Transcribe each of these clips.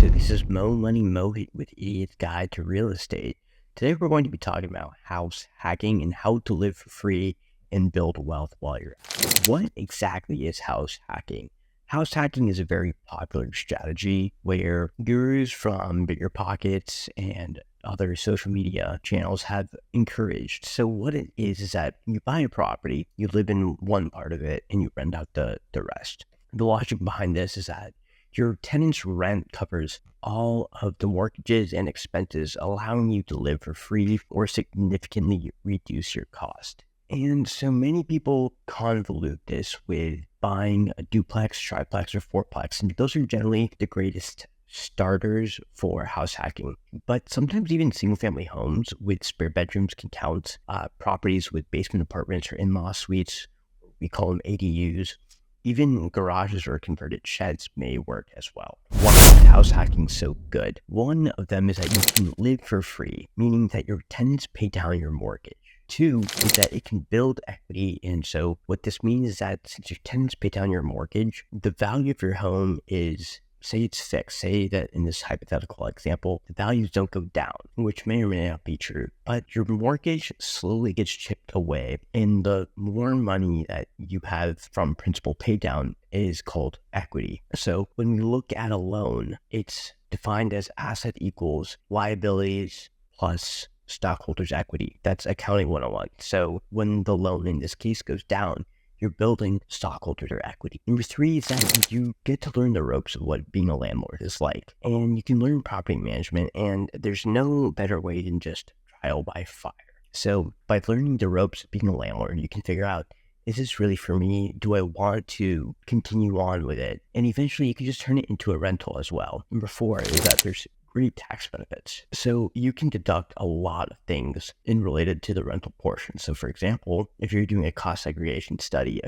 So this is Mo Money Mohit with Idiot's Guide to Real Estate. Today we're going to be talking about house hacking and how to live for free and build wealth while you're at it. What exactly is house hacking? House hacking is a very popular strategy where gurus from BiggerPockets and other social media channels have encouraged. So what it is that you buy a property, you live in one part of it, and you rent out the rest. The logic behind this is that your tenant's rent covers all of the mortgages and expenses, allowing you to live for free or significantly reduce your cost. And so many people convolute this with buying a duplex, triplex, or fourplex, and those are generally the greatest starters for house hacking. But sometimes even single-family homes with spare bedrooms can count. Properties with basement apartments or in-law suites, we call them ADUs. Even garages or converted sheds may work as well. Why is house hacking so good? One of them is that you can live for free, meaning that your tenants pay down your mortgage. Two is that it can build equity. And so what this means is that since your tenants pay down your mortgage, the value of your home is, say it's fixed, say that in this hypothetical example, the values don't go down, which may or may not be true, but your mortgage slowly gets chipped away. And the more money that you have from principal pay down is called equity. So when we look at a loan, it's defined as asset equals liabilities plus stockholders' equity. That's accounting 101. So when the loan in this case goes down, you're building stockholders or equity. Number three is that you get to learn the ropes of what being a landlord is like. And you can learn property management, and there's no better way than just trial by fire. So by learning the ropes of being a landlord, you can figure out, is this really for me? Do I want to continue on with it? And eventually you can just turn it into a rental as well. Number four is that there's great tax benefits. So you can deduct a lot of things in related to the rental portion. So for example, if you're doing a cost segregation study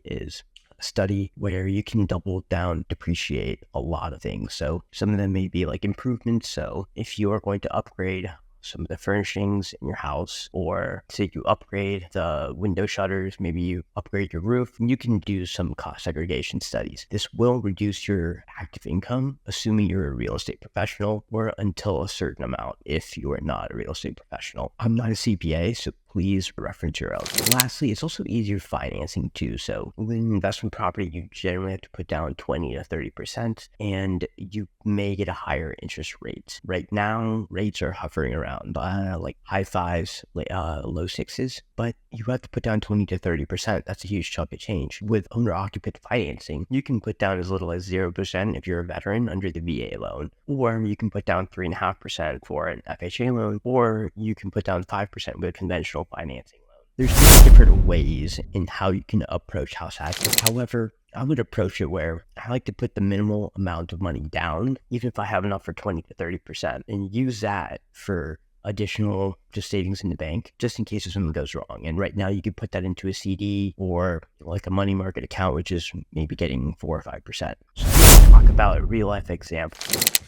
is a study where you can double down, depreciate a lot of things. So some of them may be like improvements. So if you are going to upgrade some of the furnishings in your house, or say you upgrade the window shutters, maybe you upgrade your roof, you can do some cost segregation studies. This will reduce your active income, assuming you're a real estate professional, or until a certain amount if you are not a real estate professional. I'm not a CPA, so please reference your own. Lastly, it's also easier financing too. So with an investment property, you generally have to put down 20 to 30%, and you may get a higher interest rate. Right now, rates are hovering around like high fives, low sixes, but you have to put down 20 to 30%. That's a huge chunk of change. With owner-occupant financing, you can put down as little as 0% if you're a veteran under the VA loan, or you can put down 3.5% for an FHA loan, or you can put down 5% with a conventional financing loan. There's many different ways in how you can approach house hacking. However, I would approach it where I like to put the minimal amount of money down, even if I have enough for 20 to 30%, and use that for additional just savings in the bank, just in case if something goes wrong. And right now you could put that into a CD or like a money market account, which is maybe getting 4 or 5%. So let's talk about a real life example.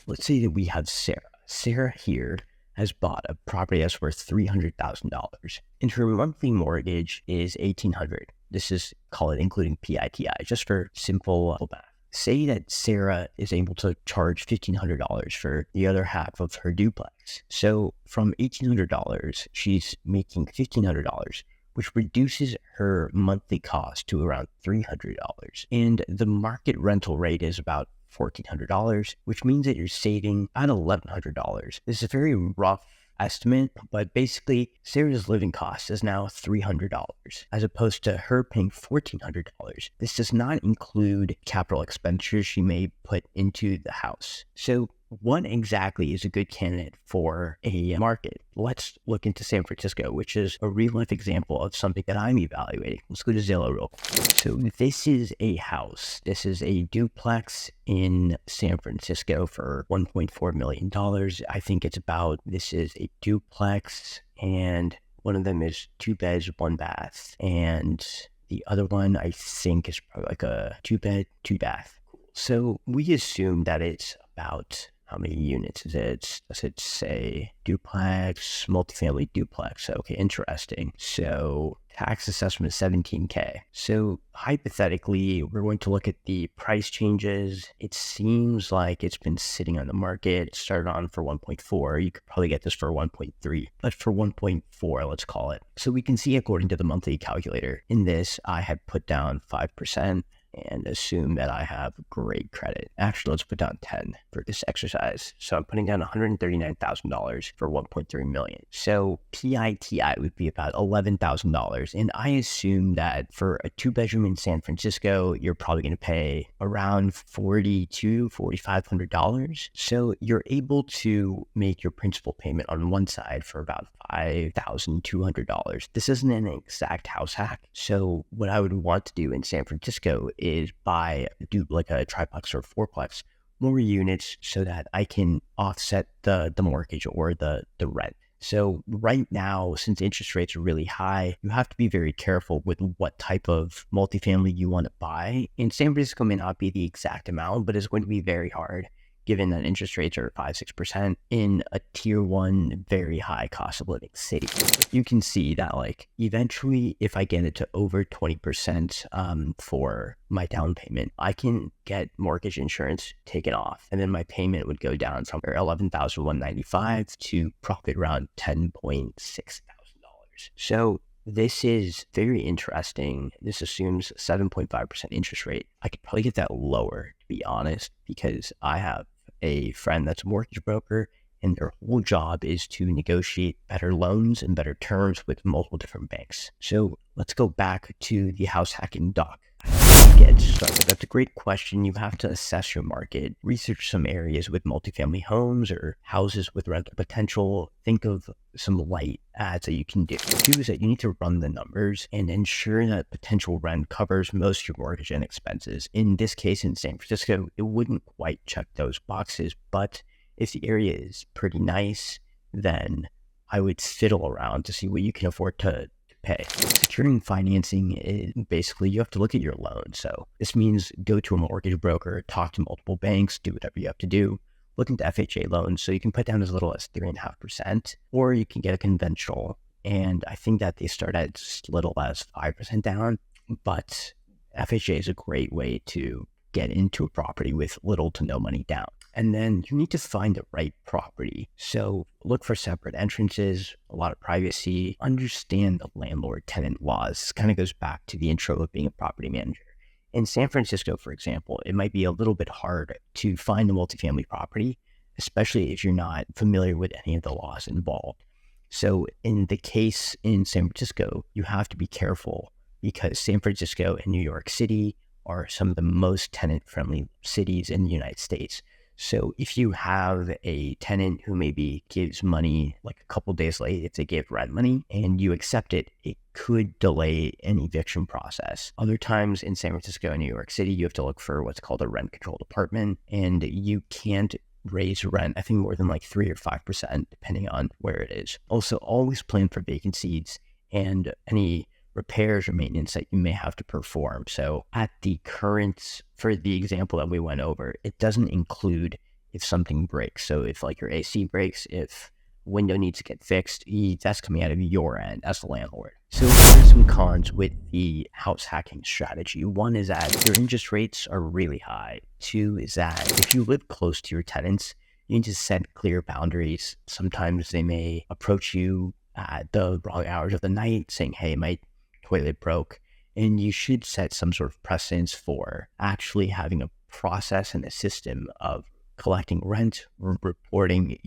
Let's say that we have Sarah. Sarah here has bought a property that's worth $300,000, and her monthly mortgage is $1,800. This is, call it including PITI, just for simple math. Say that Sarah is able to charge $1,500 for the other half of her duplex. So from $1,800, she's making $1,500, which reduces her monthly cost to around $300. And the market rental rate is about $1,400, which means that you're saving about $1,100. This is a very rough estimate, but basically Sarah's living cost is now $300 as opposed to her paying $1,400. This does not include capital expenditures she may put into the house. So what exactly is a good candidate for a market? Let's look into San Francisco, which is a real life example of something that I'm evaluating. Let's go to Zillow real quick. So this is a house. This is a duplex in San Francisco for $1.4 million. I think this is a duplex, and one of them is 2 beds, 1 bath. And the other one I think is probably like a 2 bed, 2 bath. So we assume that it's about how many units is it? Does it say duplex, multifamily duplex? Okay, interesting. So tax assessment is 17K. So hypothetically, we're going to look at the price changes. It seems like it's been sitting on the market. It started on for 1.4. You could probably get this for 1.3, but for 1.4, let's call it. So we can see, according to the monthly calculator, in this, I had put down 5%. And assume that I have great credit. Actually, let's put down 10 for this exercise. So I'm putting down $139,000 for 1.3 million. So PITI would be about $11,000. And I assume that for a 2-bedroom in San Francisco, you're probably going to pay around $4,500. So you're able to make your principal payment on one side for about $5,200. This isn't an exact house hack. So what I would want to do in San Francisco is do like a triplex or fourplex, more units so that I can offset the mortgage or the rent. So right now, since interest rates are really high, you have to be very careful with what type of multifamily you want to buy. In San Francisco may not be the exact amount, but it's going to be very hard given that interest rates are 5-6% in a tier 1, very high cost of living city. You can see that like eventually if I get it to over 20% for my down payment, I can get mortgage insurance taken off. And then my payment would go down from $11,195 to probably around $10,600. So this is very interesting. This assumes 7.5% interest rate. I could probably get that lower, to be honest, because I have a friend that's a mortgage broker and their whole job is to negotiate better loans and better terms with multiple different banks. So let's go back to the house hacking doc. Get started. That's a great question. You have to assess your market, research some areas with multifamily homes or houses with rental potential. Think of some light ads that you can do. Two is that you need to run the numbers and ensure that potential rent covers most of your mortgage and expenses. In this case, in San Francisco, it wouldn't quite check those boxes, but if the area is pretty nice, then I would fiddle around to see what you can afford to pay. Securing financing is basically you have to look at your loan. So this means go to a mortgage broker, talk to multiple banks, do whatever you have to do. Look into FHA loans. So you can put down as little as 3.5%, or you can get a conventional. And I think that they start at as little as 5% down, but FHA is a great way to get into a property with little to no money down. And then you need to find the right property. So look for separate entrances, a lot of privacy, understand the landlord-tenant laws. This kind of goes back to the intro of being a property manager. In San Francisco, for example, it might be a little bit hard to find a multifamily property, especially if you're not familiar with any of the laws involved. So in the case in San Francisco, you have to be careful because San Francisco and New York City are some of the most tenant-friendly cities in the United States. So if you have a tenant who maybe gives money like a couple days late, if they give rent money and you accept it, it could delay an eviction process. Other times in San Francisco and New York City, you have to look for what's called a rent controlled apartment, and you can't raise rent, I think more than like 3 or 5%, depending on where it is. Also, always plan for vacancies and any repairs or maintenance that you may have to perform. So at the current, for the example that we went over, it doesn't include if something breaks. So if like your AC breaks, if window needs to get fixed, that's coming out of your end as the landlord. So there's some cons with the house hacking strategy. One is that your interest rates are really high. Two is that if you live close to your tenants, you need to set clear boundaries. Sometimes they may approach you at the wrong hours of the night saying, hey, my toilet broke, and you should set some sort of precedence for actually having a process and a system of collecting rent, reporting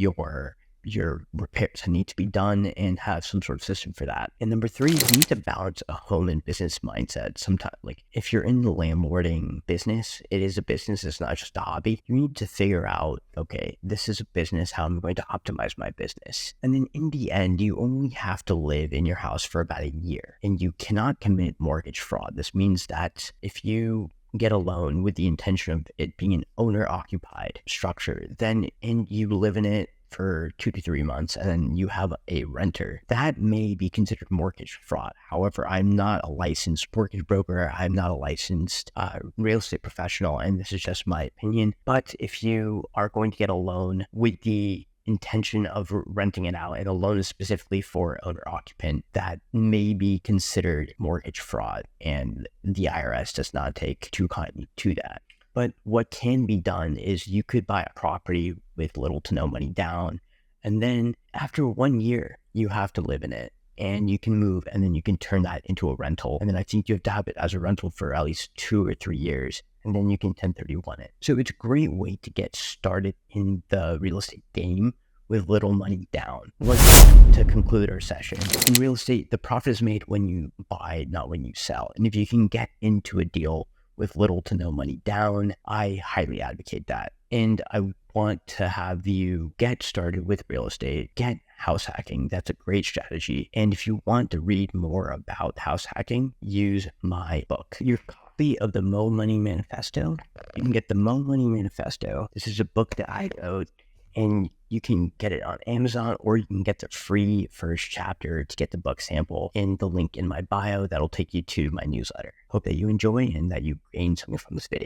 your repairs that need to be done, and have some sort of system for that. And number three, you need to balance a home and business mindset. Sometimes, like if you're in the landlording business, it is a business, it's not just a hobby. You need to figure out, okay, this is a business, how I'm going to optimize my business. And then in the end, you only have to live in your house for about a year, and you cannot commit mortgage fraud. This means that if you get a loan with the intention of it being an owner-occupied structure, then and you live in it for 2 to 3 months and then you have a renter, that may be considered mortgage fraud. However, I'm not a licensed mortgage broker. I'm not a licensed real estate professional, and this is just my opinion. But if you are going to get a loan with the intention of renting it out, and a loan is specifically for owner occupant, that may be considered mortgage fraud, and the IRS does not take too kindly to that. But what can be done is you could buy a property with little to no money down, and then after 1 year, you have to live in it. And you can move, and then you can turn that into a rental. And then I think you have to have it as a rental for at least 2 or 3 years, and then you can 1031 it. So it's a great way to get started in the real estate game with little money down. To conclude our session, in real estate, the profit is made when you buy, not when you sell. And if you can get into a deal with little to no money down, I highly advocate that. And I want to have you get started with real estate, get house hacking. That's a great strategy. And if you want to read more about house hacking, use my book. Your copy of the Mo Money Manifesto. You can get the Mo Money Manifesto. This is a book that I wrote, and you can get it on Amazon, or you can get the free first chapter to get the book sample in the link in my bio. That'll take you to my newsletter. Hope that you enjoy and that you gain something from this video.